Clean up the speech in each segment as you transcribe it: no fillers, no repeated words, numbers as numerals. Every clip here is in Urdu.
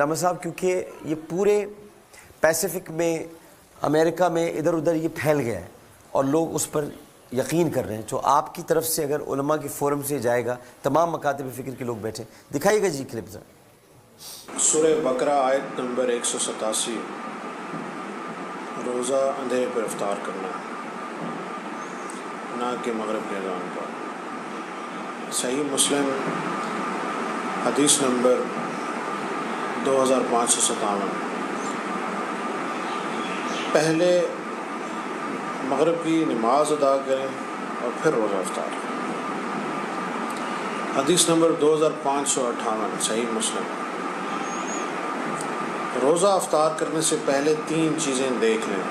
علامہ صاحب کیونکہ یہ پورے پیسیفک میں امریکہ میں ادھر ادھر یہ پھیل گیا ہے اور لوگ اس پر یقین کر رہے ہیں، تو آپ کی طرف سے اگر علماء کے فورم سے جائے گا، تمام مکاتب فکر کے لوگ بیٹھے، دکھائیے گا جی کلپ ذرا۔ سورہ بقرہ آیت نمبر 187، روزہ اندھیرے پر افطار کرنا نہ کہ مغرب کے اذان پر۔ صحیح مسلم حدیث نمبر 2557۔ پہلے مغرب کی نماز ادا کریں اور پھر روزہ افطار کریں۔ حدیث نمبر 2558 صحیح مسلم۔ روزہ افطار کرنے سے پہلے 3 چیزیں دیکھ لیں۔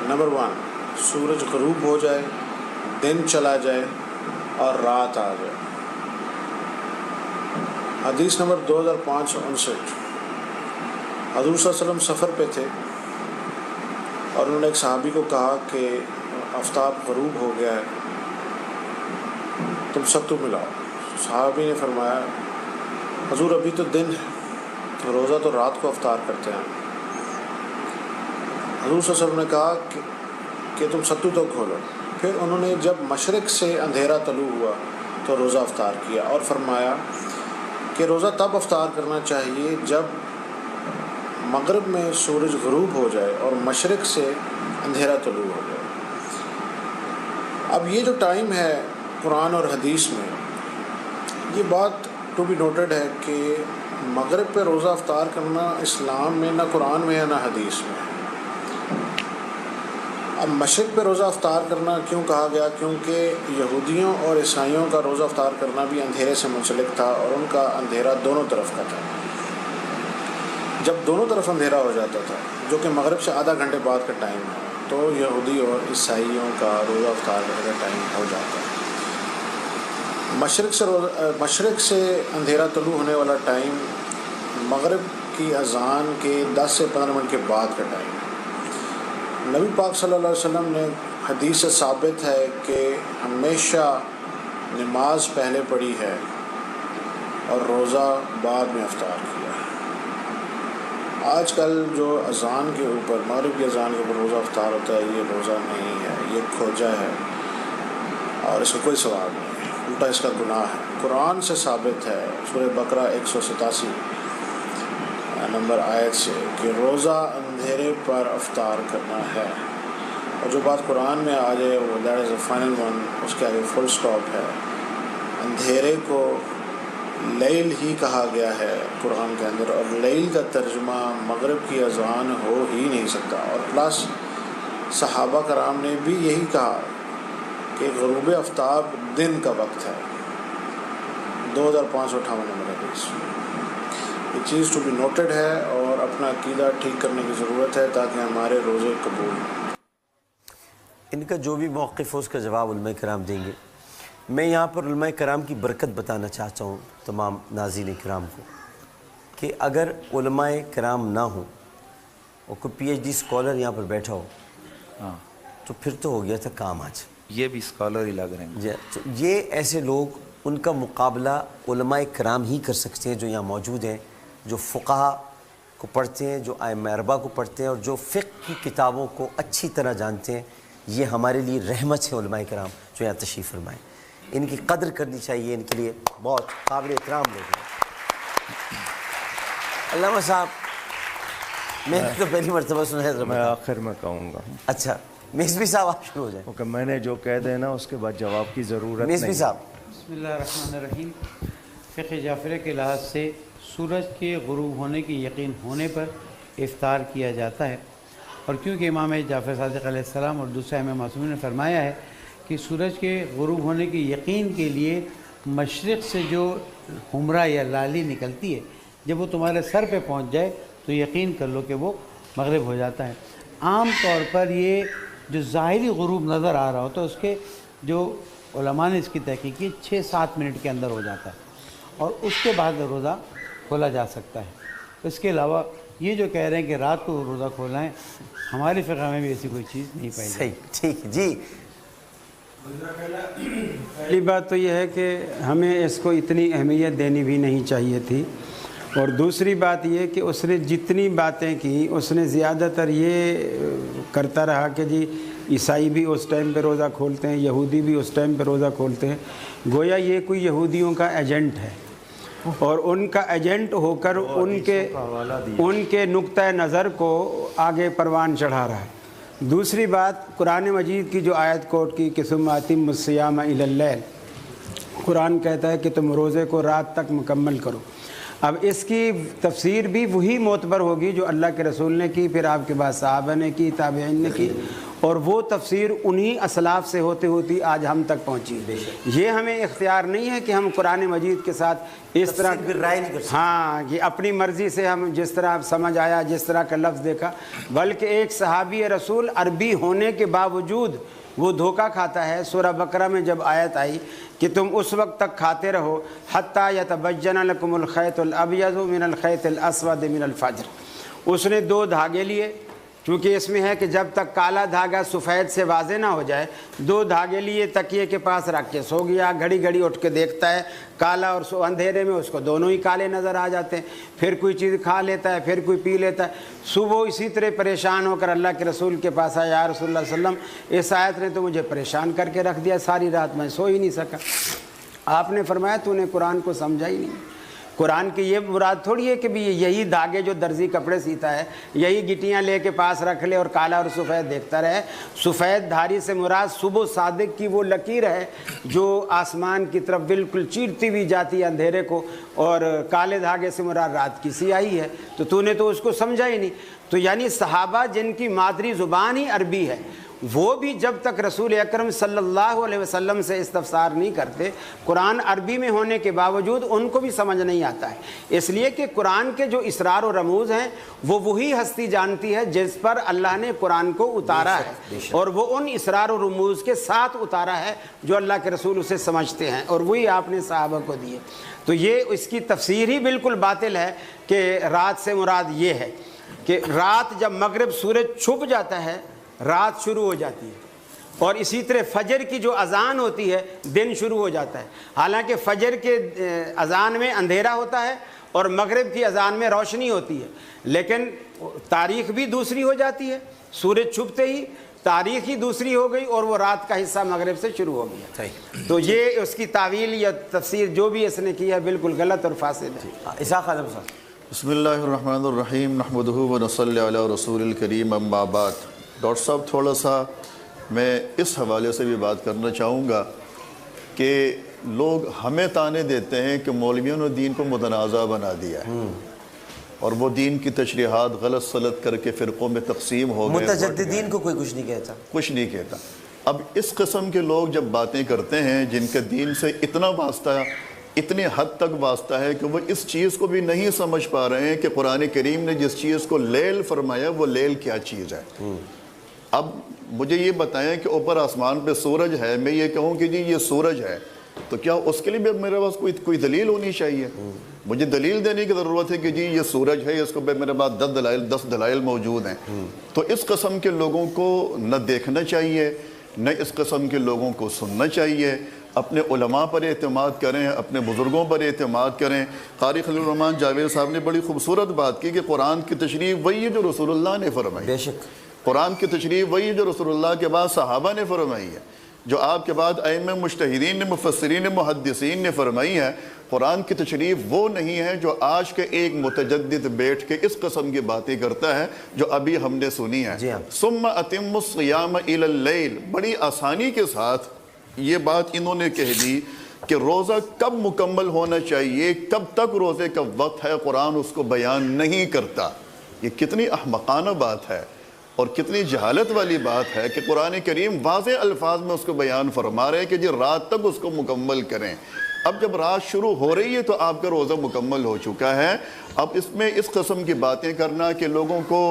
نمبر 1، سورج غروب ہو جائے، دن چلا جائے اور رات آ جائے۔ حدیث نمبر 2559۔ حضور صلی اللہ علیہ وسلم سفر پہ تھے اور انہوں نے ایک صحابی کو کہا کہ آفتاب غروب ہو گیا ہے، تم ستو ملاؤ۔ صحابی نے فرمایا حضور ابھی تو دن ہے، روزہ تو رات کو افطار کرتے ہیں۔ حضور صلی اللہ علیہ وسلم نے کہا کہ تم ستو تو کھولو۔ پھر انہوں نے جب مشرق سے اندھیرا طلوع ہوا تو روزہ افطار کیا اور فرمایا کہ روزہ تب افطار کرنا چاہیے جب مغرب میں سورج غروب ہو جائے اور مشرق سے اندھیرا طلوع ہو جائے۔ اب یہ جو ٹائم ہے قرآن اور حدیث میں، یہ بات ٹو بی نوٹڈ ہے کہ مغرب پہ روزہ افطار کرنا اسلام میں نہ قرآن میں ہے نہ حدیث میں ہے۔ اب مشرق پہ روزہ افطار کرنا کیوں کہا گیا؟ کیونکہ یہودیوں اور عیسائیوں کا روزہ افطار کرنا بھی اندھیرے سے منسلک تھا اور ان کا اندھیرا دونوں طرف کا تھا۔ جب دونوں طرف اندھیرا ہو جاتا تھا، جو کہ مغرب سے آدھا گھنٹے بعد کا ٹائم ہے، تو یہودی اور عیسائیوں کا روزہ افطار کرنے کا ٹائم ہو جاتا ہے۔ مشرق سے اندھیرا طلوع ہونے والا ٹائم مغرب کی اذان کے 10 سے 15 منٹ کے بعد کا ٹائم ہے۔ نبی پاک صلی اللہ علیہ وسلم نے حدیث سے ثابت ہے کہ ہمیشہ نماز پہلے پڑھی ہے اور روزہ بعد میں افطار کیا ہے۔ آج کل جو اذان کے اوپر، مغرب کی اذان کے اوپر روزہ افطار ہوتا ہے، یہ روزہ نہیں ہے، یہ کھوجا ہے اور اس کا کوئی ثواب نہیں ہے، الٹا اس کا گناہ ہے۔ قرآن سے ثابت ہے سورہ بقرہ 187 نمبر آیت سے کہ روزہ اندھیرے پر افطار کرنا ہے، اور جو بات قرآن میں آ جائے وہ that is a final one, اس کے آگے فل سٹاپ ہے۔ اندھیرے کو لیل ہی کہا گیا ہے قرآن کے اندر، اور لیل کا ترجمہ مغرب کی اذان ہو ہی نہیں سکتا۔ اور پلس صحابہ کرام نے بھی یہی کہا کہ غروب آفتاب دن کا وقت ہے۔ 2558 نمبر حدیث۔ یہ چیز ٹو بی نوٹڈ ہے اور اپنا عقیدہ ٹھیک کرنے کی ضرورت ہے تاکہ ہمارے روزے قبول ہوں۔ ان کا جو بھی موقف ہو اس کا جواب علماء کرام دیں گے۔ میں یہاں پر علماء کرام کی برکت بتانا چاہتا ہوں تمام ناظرین کرام کو کہ اگر علماء کرام نہ ہوں اور کوئی پی ایچ ڈی اسکالر یہاں پر بیٹھا ہو تو پھر تو ہو گیا تھا کام آج۔ یہ بھی اسکالر ہی لگ رہے ہیں۔ یہ ایسے لوگ، ان کا مقابلہ علماء کرام ہی کر سکتے ہیں جو یہاں موجود ہیں، جو فقہا کو پڑھتے ہیں، جو ائمہ اربعہ کو پڑھتے ہیں اور جو فقہ کی کتابوں کو اچھی طرح جانتے ہیں۔ یہ ہمارے لیے رحمت ہے علماء کرام جو یہاں تشریف فرمائیں، ان کی قدر کرنی چاہیے، ان کے لیے بہت قابل احترام لوگ ہیں۔ علامہ صاحب میں تو پہلی مرتبہ سنا ہے، میں آخر میں کہوں گا۔ اچھا مصبی صاحب آپ شروع ہو جائیں، کیونکہ میں نے جو کہہ دینا اس کے بعد جواب کی ضرورت نہیں۔ مصبی صاحب۔ بسم اللہ الرحمن الرحیم۔ فقہ جعفریہ کے لحاظ سے سورج کے غروب ہونے کی یقین ہونے پر افطار کیا جاتا ہے، اور کیونکہ امام جعفر صادق علیہ السلام اور دوسرے امام معصومین نے فرمایا ہے کہ سورج کے غروب ہونے کی یقین کے لیے مشرق سے جو حمرہ یا لالی نکلتی ہے، جب وہ تمہارے سر پہ پہنچ جائے تو یقین کر لو کہ وہ مغرب ہو جاتا ہے۔ عام طور پر یہ جو ظاہری غروب نظر آ رہا ہوتا ہے، اس کے جو علماء نے اس کی تحقیق کی 6-7 منٹ کے اندر ہو جاتا ہے، اور اس کے بعد روزہ کھولا جا سکتا ہے۔ اس کے علاوہ یہ جو کہہ رہے ہیں کہ رات کو روزہ کھولا ہے، ہماری فقہ میں بھی ایسی کوئی چیز نہیں پائی جاتی۔ صحیح، ٹھیک جی۔ پہلی بات تو یہ ہے کہ ہمیں اس کو اتنی اہمیت دینی بھی نہیں چاہیے تھی، اور دوسری بات یہ کہ اس نے جتنی باتیں کی اس نے زیادہ تر یہ کرتا رہا کہ جی عیسائی بھی اس ٹائم پہ روزہ کھولتے ہیں، یہودی بھی اس ٹائم پہ روزہ کھولتے ہیں، گویا یہ کوئی یہودیوں کا ایجنٹ ہے اور ان کا ایجنٹ ہو کر ان کے نقطۂ نظر کو آگے پروان چڑھا رہا ہے۔ دوسری بات، قرآن مجید کی جو آیت کوٹ کی کہ ثم اتموا الصیام الی اللیل، قرآن کہتا ہے کہ تم روزے کو رات تک مکمل کرو۔ اب اس کی تفسیر بھی وہی معتبر ہوگی جو اللہ کے رسول نے کی، پھر آپ کے بعد صحابہ نے کی، تابعین نے کی، اور وہ تفسیر انہی اسلاف سے ہوتے ہوتی آج ہم تک پہنچی۔ یہ ہمیں اختیار نہیں ہے کہ ہم قرآن مجید کے ساتھ اس طرح رائے نہیں کر سکتے، ہاں یہ اپنی مرضی سے ہم جس طرح سمجھ آیا جس طرح کا لفظ دیکھا، بلکہ ایک صحابی رسول عربی ہونے کے باوجود وہ دھوکہ کھاتا ہے۔ سورہ بقرہ میں جب آیت آئی کہ تم اس وقت تک کھاتے رہو حتیٰ یتبین لکم الخیط الابیض من الخیط الاسود من الفجر، اس نے 2 دھاگے لیے، چونکہ اس میں ہے کہ جب تک کالا دھاگا سفید سے واضح نہ ہو جائے، 2 دھاگے لیے تکیے کے پاس رکھ کے سو گیا، گھڑی گھڑی اٹھ کے دیکھتا ہے کالا اور اندھیرے میں اس کو دونوں ہی کالے نظر آ جاتے ہیں، پھر کوئی چیز کھا لیتا ہے، پھر کوئی پی لیتا ہے۔ صبح اسی طرح پریشان ہو کر اللہ کے رسول کے پاس آیا، یا رسول اللہ صلی اللہ علیہ وسلم اس آیت نے تو مجھے پریشان کر کے رکھ دیا، ساری رات میں سو ہی نہیں سکا۔ آپ نے فرمایا تو نے قرآن کو سمجھا ہی نہیں۔ قرآن کی یہ مراد تھوڑی ہے کہ بھی یہی دھاگے جو درزی کپڑے سیتا ہے یہی گٹیاں لے کے پاس رکھ لے اور کالا اور سفید دیکھتا رہے۔ سفید دھاری سے مراد صبح صادق کی وہ لکیر ہے جو آسمان کی طرف بالکل چیرتی ہوئی جاتی ہے اندھیرے کو، اور کالے دھاگے سے مراد رات کی سیاہی ہے، تو نے تو اس کو سمجھا ہی نہیں۔ تو یعنی صحابہ جن کی مادری زبان ہی عربی ہے وہ بھی جب تک رسول اکرم صلی اللہ علیہ وسلم سے استفسار نہیں کرتے، قرآن عربی میں ہونے کے باوجود ان کو بھی سمجھ نہیں آتا ہے، اس لیے کہ قرآن کے جو اسرار و رموز ہیں وہ وہی ہستی جانتی ہے جس پر اللہ نے قرآن کو اتارا ہے، اور وہ ان اسرار و رموز کے ساتھ اتارا ہے جو اللہ کے رسول اسے سمجھتے ہیں، اور وہی آپ نے صحابہ کو دیے۔ تو یہ اس کی تفسیر ہی بالکل باطل ہے کہ رات سے مراد یہ ہے کہ رات جب مغرب سورج چھپ جاتا ہے رات شروع ہو جاتی ہے، اور اسی طرح فجر کی جو اذان ہوتی ہے دن شروع ہو جاتا ہے۔ حالانکہ فجر کے اذان میں اندھیرا ہوتا ہے اور مغرب کی اذان میں روشنی ہوتی ہے، لیکن تاریخ بھی دوسری ہو جاتی ہے، سورج چھپتے ہی تاریخ ہی دوسری ہو گئی اور وہ رات کا حصہ مغرب سے شروع ہو گیا۔ تو یہ اس کی تعویل یا تفسیر جو بھی اس نے کی ہے بالکل غلط اور فاسد ہے۔ اسحاق اعظم صاحب۔ بسم اللہ الرحمن الرحیم، نحمدہ ونصلی علی رسول الکریم، اما بعد۔ ڈاکٹر صاحب تھوڑا سا میں اس حوالے سے بھی بات کرنا چاہوں گا کہ لوگ ہمیں طعنے دیتے ہیں کہ مولویوں نے دین کو متنازع بنا دیا ہے اور وہ دین کی تشریحات غلط سلط کر کے فرقوں میں تقسیم ہو گئے۔ متجددین کو کوئی کچھ نہیں کہتا، کچھ نہیں کہتا۔ اب اس قسم کے لوگ جب باتیں کرتے ہیں جن کے دین سے اتنا واسطہ، اتنی حد تک واسطہ ہے کہ وہ اس چیز کو بھی نہیں سمجھ پا رہے ہیں کہ قرآن کریم نے جس چیز کو لیل فرمایا وہ لیل کیا چیز ہے۔ اب مجھے یہ بتائیں کہ اوپر آسمان پہ سورج ہے، میں یہ کہوں کہ جی یہ سورج ہے، تو کیا اس کے لیے بھی میرے پاس کوئی دلیل ہونی چاہیے؟ مجھے دلیل دینے کی ضرورت ہے کہ جی یہ سورج ہے، اس کو میرے پاس 10 دلائل موجود ہیں۔ تو اس قسم کے لوگوں کو نہ دیکھنا چاہیے، نہ اس قسم کے لوگوں کو سننا چاہیے۔ اپنے علماء پر اعتماد کریں، اپنے بزرگوں پر اعتماد کریں۔ قاری خلیل الرحمن جاوید صاحب نے بڑی خوبصورت بات کی کہ قرآن کی تشریح وہی ہے جو رسول اللہ نے فرمائی۔ بے شک قرآن کی تشریح وہی جو رسول اللہ کے بعد صحابہ نے فرمائی ہے، جو آپ کے بعد ائمہ مجتہدین نے، مفسرین، محدثین نے فرمائی ہے۔ قرآن کی تشریح وہ نہیں ہے جو آج کے ایک متجدد بیٹھ کے اس قسم کی باتیں کرتا ہے جو ابھی ہم نے سنی ہے۔ ثم اتم الصیام الی اللیل، بڑی آسانی کے ساتھ یہ بات انہوں نے کہہ دی کہ روزہ کب مکمل ہونا چاہیے، کب تک روزے کا وقت ہے، قرآن اس کو بیان نہیں کرتا۔ یہ کتنی احمقانہ بات ہے اور کتنی جہالت والی بات ہے کہ قرآن کریم واضح الفاظ میں اس کو بیان فرما رہے ہیں کہ جی رات تک اس کو مکمل کریں۔ اب جب رات شروع ہو رہی ہے تو آپ کا روزہ مکمل ہو چکا ہے۔ اب اس میں اس قسم کی باتیں کرنا کہ لوگوں کو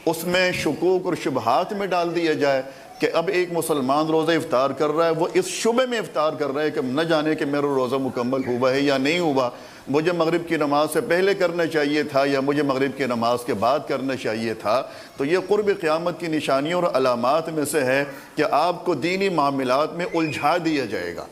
اس میں شکوک اور شبہات میں ڈال دیا جائے کہ اب ایک مسلمان روزہ افطار کر رہا ہے، وہ اس شبہ میں افطار کر رہا ہے کہ نہ جانے کہ میرا روزہ مکمل ہوا ہے یا نہیں ہوا، مجھے مغرب کی نماز سے پہلے کرنا چاہیے تھا یا مجھے مغرب کی نماز کے بعد کرنا چاہیے تھا۔ تو یہ قرب قیامت کی نشانیوں اور علامات میں سے ہے کہ آپ کو دینی معاملات میں الجھا دیا جائے گا،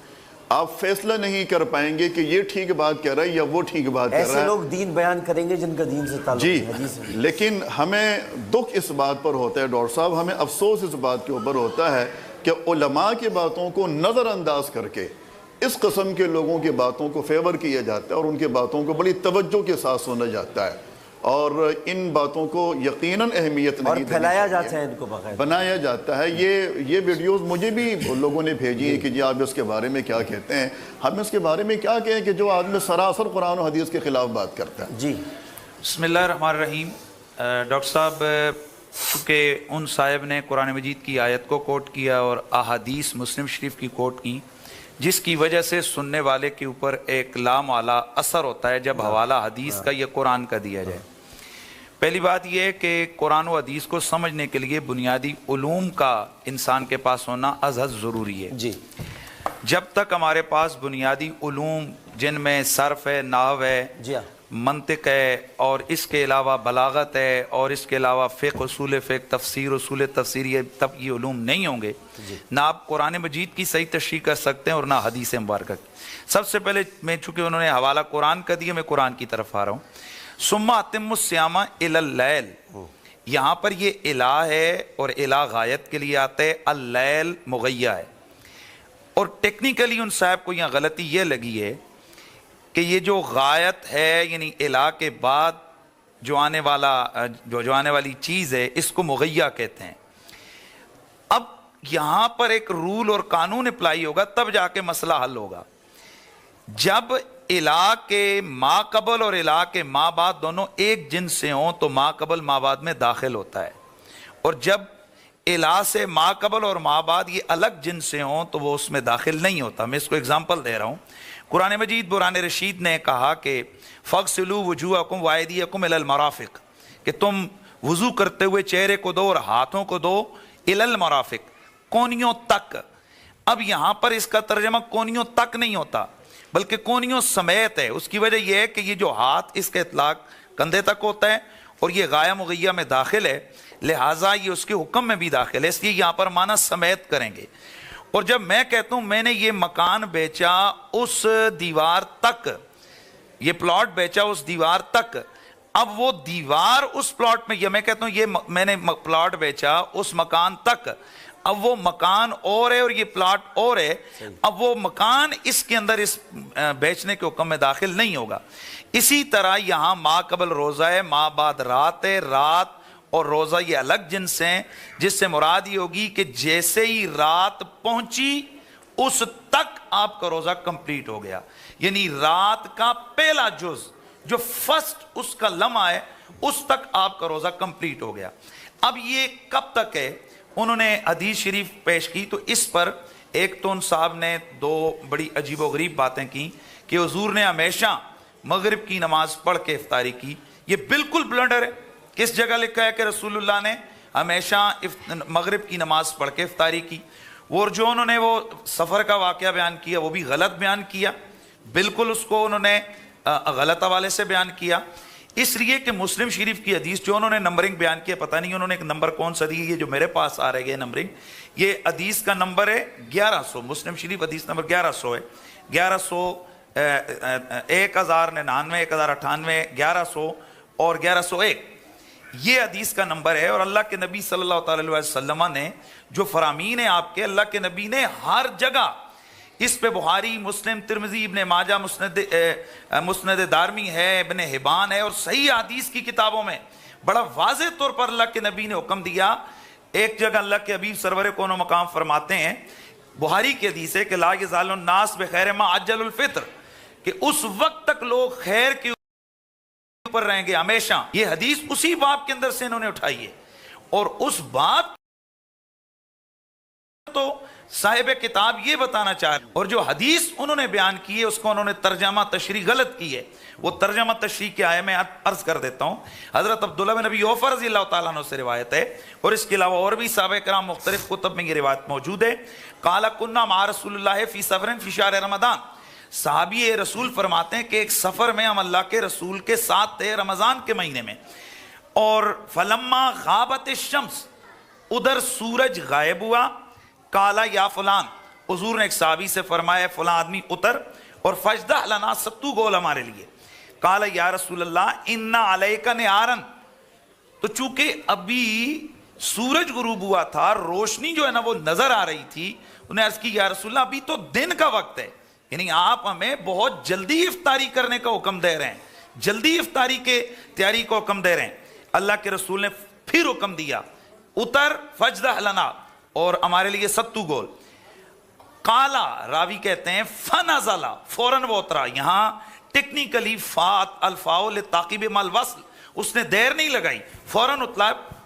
آپ فیصلہ نہیں کر پائیں گے کہ یہ ٹھیک بات کہہ رہا ہے یا وہ ٹھیک بات کہہ رہا ایسے ہے. لوگ دین بیان کریں گے جن کا دین سے تعلق جی ہے، حدیث ہے. لیکن ہمیں دکھ اس بات پر ہوتا ہے ڈاکٹر صاحب، ہمیں افسوس اس بات کے اوپر ہوتا ہے کہ علماء کی باتوں کو نظر انداز کر کے اس قسم کے لوگوں کی باتوں کو فیور کیا جاتا ہے اور ان کی باتوں کو بڑی توجہ کے ساتھ سنا جاتا ہے اور ان باتوں کو یقیناً اہمیت نہیں اور دینی پھیلایا چاہیے. جاتا ہے ان کو بغیر. بنایا جاتا ہے. یہ ویڈیوز مجھے بھی لوگوں نے بھیجی ہیں کہ جی آپ اس کے بارے میں کیا کہتے ہیں. ہم اس کے بارے میں کیا کہیں کہ جو آدمی سراسر قرآن و حدیث کے خلاف بات کرتا ہے. جی بسم اللہ الرحمن الرحیم. ڈاکٹر صاحب چونکہ ان صاحب نے قرآن مجید کی آیت کو کوٹ کیا اور احادیث مسلم شریف کی کوٹ کی، جس کی وجہ سے سننے والے کے اوپر ایک لامعالی اثر ہوتا ہے جب حوالہ حدیث کا یا قرآن کا دیا جائے. پہلی بات یہ ہے کہ قرآن و حدیث کو سمجھنے کے لیے بنیادی علوم کا انسان کے پاس ہونا از حد ضروری ہے. جی جب تک ہمارے پاس بنیادی علوم جن میں صرف ہے، نحو ہے، جی ہاں منطق ہے اور اس کے علاوہ بلاغت ہے اور اس کے علاوہ فقہ، اصول فقہ، تفسیر، اصول تفسیر، تب یہ علوم نہیں ہوں گے نہ آپ قرآن مجید کی صحیح تشریح کر سکتے ہیں اور نہ حدیث مبارکہ کی. سب سے پہلے میں چونکہ انہوں نے حوالہ قرآن کا دیا، میں قرآن کی طرف آ رہا ہوں. ثم اتم الصیام الی اللیل، یہاں پر یہ الہ ہے اور الہ غایت کے لیے آتا ہے، اللیل مغیہ ہے. اور ٹیکنیکلی ان صاحب کو یہاں غلطی یہ لگی ہے کہ یہ جو غایت ہے یعنی الہ کے بعد جو آنے والی چیز ہے اس کو مغیہ کہتے ہیں. اب یہاں پر ایک رول اور قانون اپلائی ہوگا تب جا کے مسئلہ حل ہوگا. جب الہ کے ما قبل اور الہ کے ما بعد دونوں ایک جنس سے ہوں تو ما قبل ما بعد میں داخل ہوتا ہے، اور جب الہ سے ما قبل اور ما بعد یہ الگ جنس سے ہوں تو وہ اس میں داخل نہیں ہوتا. میں اس کو اگزامپل دے رہا ہوں. قرآن مجید برہان رشید نے کہا کہ فَغْسِلُوا وُجُوهَكُمْ وَأَيْدِيَكُمْ إِلَى الْمَرَافِقِ، کہ تم وضو کرتے ہوئے چہرے کو دو اور ہاتھوں کو دو إِلَى الْمَرَافِقِ، کونیوں تک. اب یہاں پر اس کا ترجمہ کونیوں تک نہیں ہوتا بلکہ کونیوں سمیت ہے. اس کی وجہ یہ ہے کہ یہ جو ہاتھ اس کا اطلاق کندھے تک ہوتا ہے اور یہ غایہ مغیہ میں داخل ہے، لہٰذا یہ اس کے حکم میں بھی داخل ہے، اس لیے یہاں پر معنی سمیت کریں گے. اور جب میں کہتا ہوں میں نے یہ مکان بیچا اس دیوار تک، یہ پلاٹ بیچا اس دیوار تک، اب وہ دیوار اس پلاٹ میں، یہ میں کہتا ہوں یہ میں نے پلاٹ بیچا اس مکان تک، اب وہ مکان اور ہے اور یہ پلاٹ اور ہے، اب وہ مکان اس کے اندر اس بیچنے کے حکم میں داخل نہیں ہوگا. اسی طرح یہاں ما قبل روزہ ہے، ما بعد رات ہے، رات اور روزہ یہ الگ جنس ہیں، جس سے مراد یہ ہوگی کہ جیسے ہی رات پہنچی اس تک آپ کا روزہ کمپلیٹ ہو گیا. یعنی رات کا پہلا جز جو فرسٹ اس کا لمحہ ہے اس تک آپ کا روزہ کمپلیٹ ہو گیا. اب یہ کب تک ہے؟ انہوں نے حدیث شریف پیش کی تو اس پر ایک تو ان صاحب نے دو بڑی عجیب و غریب باتیں کی کہ حضور نے ہمیشہ مغرب کی نماز پڑھ کے افطاری کی. یہ بالکل بلنڈر ہے. کس جگہ لکھا ہے کہ رسول اللہ نے ہمیشہ مغرب کی نماز پڑھ کے افطاری کی؟ اور جو انہوں نے وہ سفر کا واقعہ بیان کیا وہ بھی غلط بیان کیا، بالکل اس کو انہوں نے غلط حوالے سے بیان کیا. اس لیے کہ مسلم شریف کی حدیث جو انہوں نے نمبرنگ بیان کیا، پتہ نہیں انہوں نے ایک نمبر کون سا دی، یہ جو میرے پاس آ رہے گا نمبرنگ، یہ حدیث کا نمبر ہے 1100. مسلم شریف حدیث نمبر 1100 ہے. 1100 1099 1098 1100 اور 1101 یہ حدیث کا نمبر ہے. اور اللہ کے نبی صلی اللہ تعالی علیہ وسلم نے جو فرامین ہے آپ کے، اللہ کے نبی نے ہر جگہ اس پہ بخاری، مسلم، ترمذی، ابن ماجہ، مسند دارمی ہے، ابن حبان ہے اور صحیح حدیث کی کتابوں میں بڑا واضح طور پر اللہ کے نبی نے حکم دیا. ایک جگہ اللہ کے حبیب سرور کون و مقام فرماتے ہیں، بخاری کی حدیث ہے کہ لا یزال الناس بخیر ما عجل الفطر، کہ اس وقت تک لوگ خیر کے اوپر رہیں گے ہمیشہ. یہ حدیث اسی باب کے اندر سے انہوں نے اٹھائی ہے. اور اس باب تو صاحب کتاب یہ بتانا چاہ رہے، اور جو حدیث انہوں نے بیان کی ہے اس کو انہوں نے ترجمہ تشریح غلط کی ہے. وہ ترجمہ تشریح کیا ہے میں عرض کر دیتا ہوں. حضرت عبداللہ بن ابی اوفا رضی اللہ تعالیٰ عنہ سے روایت ہے اور اس کے علاوہ اور بھی صحابہ کرام مختلف کتب میں یہ روایت موجود ہے. قال کنا مع رسول اللہ فی سفر فی شہر رمضان، صحابی رسول فرماتے ہیں کہ ایک سفر میں ہم اللہ کے رسول کے ساتھ تھے رمضان کے مہینے میں. اور فلما غابت الشمس، ادھر سورج غائب ہوا، کالا یا فلان، حضور نے ایک صحابی سے فرمایا فلاں آدمی اتر اور فجدہ لنا ستو گول ہمارے لیے. قال یا رسول اللہ ان علیک نارن. تو چونکہ ابھی سورج غروب ہوا تھا, روشنی جو ہے نا وہ نظر آ رہی تھی, انہیں عرض کی یا رسول اللہ ابھی تو دن کا وقت ہے, یعنی آپ ہمیں بہت جلدی افطاری کرنے کا حکم دے رہے ہیں, جلدی افطاری کے تیاری کو حکم دے رہے ہیں. اللہ کے رسول نے پھر حکم دیا اتر فجدہ لنا, اور ہمارے لیے ستو گول. قالا راوی کہتے ہیں فنزلا, فوراً وہ اترا. یہاں ٹیکنیکلی فات الفاء لتعقیب مع الوصل, اس نے دیر نہیں لگائی, فوراً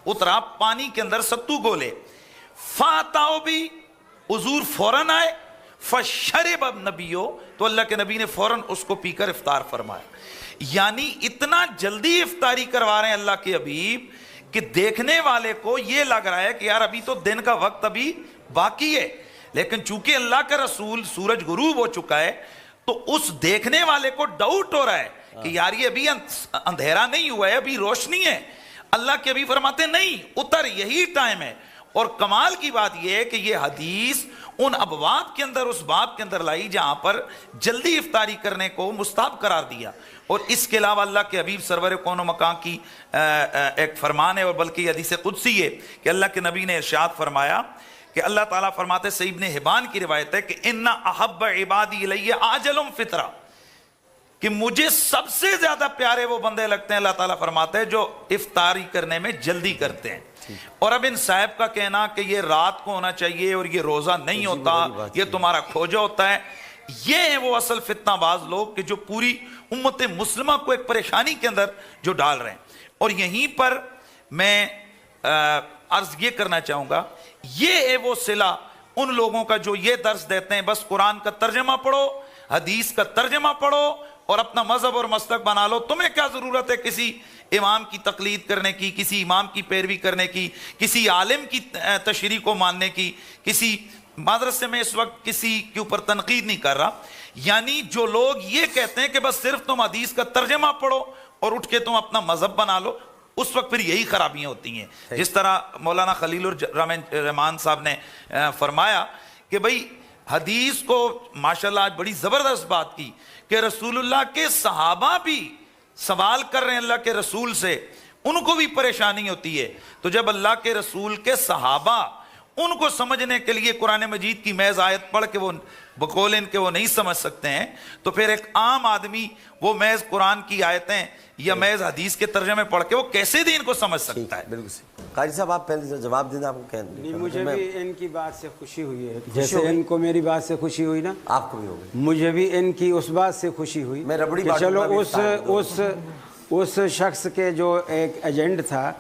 اترا پانی کے اندر ستو گولے. فاتاؤ بھی, حضور فوراً آئے. فشرب النبیو, تو اللہ کے نبی نے فوراً اس کو پی کر افطار فرمایا. یعنی اتنا جلدی افطاری کروا رہے ہیں اللہ کے حبیب کہ دیکھنے والے کو یہ لگ رہا ہے کہ یار ابھی تو دن کا وقت ابھی باقی ہے, لیکن چونکہ اللہ کا رسول سورج غروب ہو چکا ہے تو اس دیکھنے والے کو ڈاؤٹ ہو رہا ہے کہ یار یہ ابھی اندھیرا نہیں ہوا ہے, ابھی روشنی ہے. اللہ کے ابھی فرماتے نہیں اتر, یہی ٹائم ہے. اور کمال کی بات یہ ہے کہ یہ حدیث ان ابواب کے اندر, اس باب کے اندر لائی جہاں پر جلدی افطاری کرنے کو مستحب قرار دیا. اور اس کے علاوہ اللہ کے حبیب سرور کون و مکان کی ایک فرمان ہے, اور بلکہ یہ حدیث قدسی ہے کہ اللہ کے نبی نے ارشاد فرمایا کہ اللہ تعالیٰ فرماتے, صحیح ابن حبان کی روایت ہے کہ ان احب عبادی الی عاجلهم فطرہ, کہ مجھے سب سے زیادہ پیارے وہ بندے لگتے ہیں, اللہ تعالیٰ فرماتے ہیں, جو افطاری کرنے میں جلدی کرتے ہیں. اور اب ان صاحب کا کہنا کہ یہ رات کو ہونا چاہیے اور یہ روزہ نہیں ہوتا, یہ تمہارا کھوجا ہوتا ہے, یہ ہیں وہ اصل فتنہ باز لوگ کہ جو پوری امت مسلمہ کو ایک پریشانی کے اندر جو ڈال رہے ہیں. اور یہیں پر میں عرض یہ کرنا چاہوں گا, یہ ہے وہ صلہ ان لوگوں کا جو یہ درس دیتے ہیں بس قرآن کا ترجمہ پڑھو, حدیث کا ترجمہ پڑھو اور اپنا مذہب اور مسلک بنا لو. تمہیں کیا ضرورت ہے کسی امام کی تقلید کرنے کی, کسی امام کی پیروی کرنے کی, کسی عالم کی تشریح کو ماننے کی. کسی مدرسے میں اس وقت کسی کے اوپر تنقید نہیں کر رہا, یعنی جو لوگ یہ کہتے ہیں کہ بس صرف تم حدیث کا ترجمہ پڑھو اور اٹھ کے تم اپنا مذہب بنا لو, اس وقت پھر یہی خرابیاں ہوتی ہیں. جس طرح مولانا خلیل الرحمان صاحب نے فرمایا کہ بھئی حدیث کو ماشاءاللہ آج بڑی زبردست بات کی کہ رسول اللہ کے صحابہ بھی سوال کر رہے ہیں اللہ کے رسول سے, ان کو بھی پریشانی ہوتی ہے. تو جب اللہ کے رسول کے صحابہ ان کو سمجھنے کے لیے قرآن مجید کی محض آیت پڑھ کے وہ بقول ان کے وہ نہیں سمجھ سکتے ہیں, تو پھر ایک عام آدمی وہ محض قرآن کی آیتیں یا محض حدیث کے ترجمے پڑھ کے وہ کیسے دین کو سمجھ سکتا ہے. بالکل صحیح. قاری صاحب آپ پہلے جواب دیں, آپ کو کہنے مجھے بھی ان کی بات سے خوشی ہوئی ہے, جیسے ان کو میری بات سے خوشی ہوئی نا, آپ کو بھی ہوگی. مجھے بھی ان کی اس بات سے خوشی ہوئی میں ربڑی کہ بات چلو اس شخص کے جو ایک ایجنٹ تھا,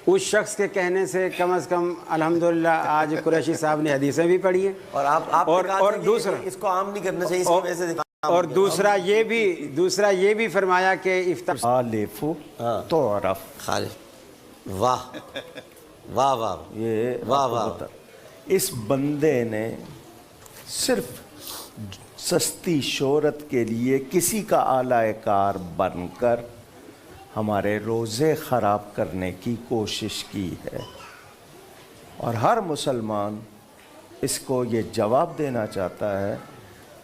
اس شخص کے کہنے سے کم از کم الحمدللہ آج قریشی صاحب نے حدیثیں بھی پڑھی ہیں. اور آپ اور دوسرا اس کو عام نہیں کرنا چاہیے, اس کی وجہ سے اور دوسرا یہ بھی فرمایا کہ افطار آلف تعرف. خالد واہ واہ واہ, یہ واہ واہ. اس بندے نے صرف سستی شہرت کے لیے کسی کا اعلی کار بن کر ہمارے روزے خراب کرنے کی کوشش کی ہے. اور ہر مسلمان اس کو یہ جواب دینا چاہتا ہے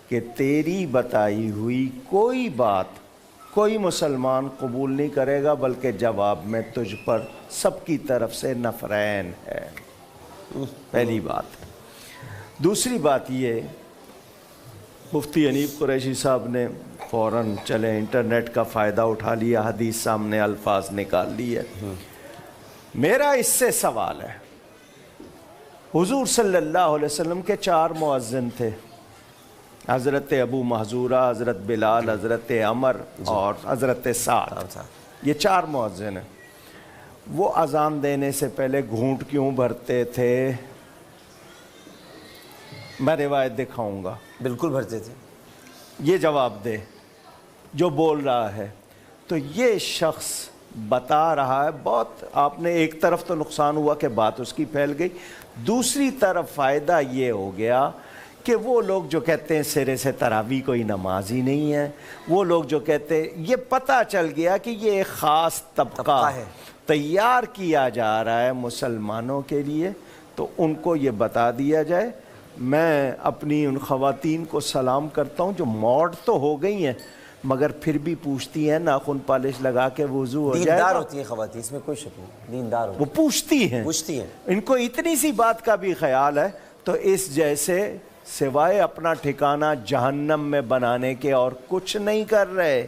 کہ تیری بتائی ہوئی کوئی بات کوئی مسلمان قبول نہیں کرے گا, بلکہ جواب میں تجھ پر سب کی طرف سے نفرین ہے. پہلی بات. دوسری بات یہ, مفتی حنیف قریشی صاحب نے فوراً چلے انٹرنیٹ کا فائدہ اٹھا لیا, حدیث سامنے الفاظ نکال لی ہے. میرا اس سے سوال ہے, حضور صلی اللہ علیہ وسلم کے 4 مؤذن تھے, حضرت ابو محذورہ, حضرت بلال, حضرت عمر اور حضرت سعد. یہ 4 مؤذن ہیں. وہ اذان دینے سے پہلے گھونٹ کیوں بھرتے تھے؟ میں روایت دکھاؤں گا. بالکل بھرتے تھے. یہ جواب دے جو بول رہا ہے. تو یہ شخص بتا رہا ہے, بہت آپ نے ایک طرف تو نقصان ہوا کہ بات اس کی پھیل گئی, دوسری طرف فائدہ یہ ہو گیا کہ وہ لوگ جو کہتے ہیں سرے سے تراویح کوئی نماز ہی نہیں ہے, وہ لوگ جو کہتے ہیں, یہ پتہ چل گیا کہ یہ ایک خاص طبقہ ہے تیار کیا جا رہا ہے مسلمانوں کے لیے. تو ان کو یہ بتا دیا جائے میں اپنی ان خواتین کو سلام کرتا ہوں جو موڈ تو ہو گئی ہیں مگر پھر بھی پوچھتی ہیں ناخن پالش لگا کے وضو ہو جائے دیندار گا؟ ہوتی ہیں خواتین، اس میں کوئی شک نہیں، دیندار ہوتی وہ پوچھتی ہیں، ان کو اتنی سی بات کا بھی خیال ہے. تو اس جیسے سوائے اپنا ٹھکانہ جہنم میں بنانے کے اور کچھ نہیں کر رہے.